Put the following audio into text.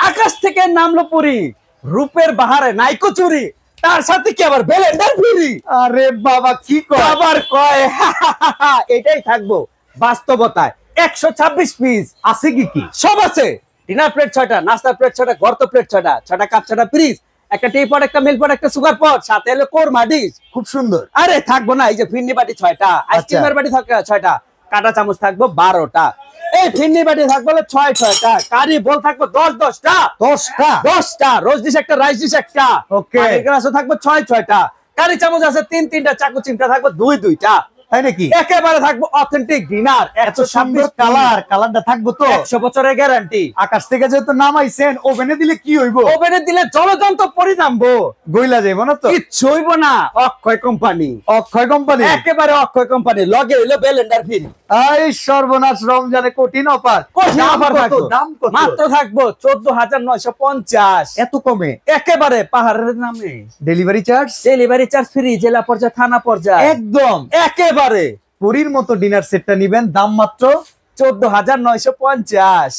আকাশ থেকে নামলো পুরি, রূপের বাহারে নাইকো চুরি, তার সাথে কি আবার ব্লেন্ডার ফ্রি। আরে বাবা কি কয়, আবার কয় এটাই থাকবো বাস্তবতায়। 126 পিস আছে কি কি? সব আছে। ডিনার প্লেট 6টা, নাস্তার প্লেট 6টা, গর্ত প্লেট 6টা, 6টা কাপ, 6টা পিস, একটা টি পট, একটা মিল্ক পট, একটা সুগার পট, সাথে হলো কোরমা ডিশ। খুব সুন্দর। আরে থাকবো না, এই যে ফিন্নি বাটি 6টা, আইসক্রিমের বাটি থাকবে 6টা, কাঁটা চামচ থাকবো 12টা, এই ফিন্নি বাটি থাকবে 6টা, কারি বোল থাকবে 10টা, 10টা, রোজ ডিশ একটা, রাইস ডিশ একটা, ওকে। পানির গ্লাসও থাকবে 6টা, কারি চামচ আছে 3টা, চাকু চিমটা থাকবে 2টা। তাই নাকি? একেবারে থাকবো অথেন্টিক ডিনার। এত সুন্দর কালারটা থাকবো তো 100 বছরের গ্যারান্টি। আকাশ থেকে যেহেতু নামাইছেন, ওভেনে দিলে কি হইব? ওভেনে দিলে জলযন্ত্র পরিনামবো, গইলা যাইব না তো? কিচ্ছু হইব না। অক্ষয় কোম্পানি, অক্ষয় কোম্পানি, একেবারে অক্ষয় কোম্পানি, লগে হইলো ব্লেন্ডার ফ্রি। এই সর্বনাশ, রমজানে কঠিন অফার। দাম কত? মাত্র থাকবো 14,950। এত কমে? একেবারে পাহাড়ের নামে। ডেলিভারি চার্জ ফ্রি, জেলা পর্যায়ে, থানা পর্যায়ে, একদম। একেবারে পুরীর মতো ডিনার সেটটা নিবেন, দাম মাত্র 14,950।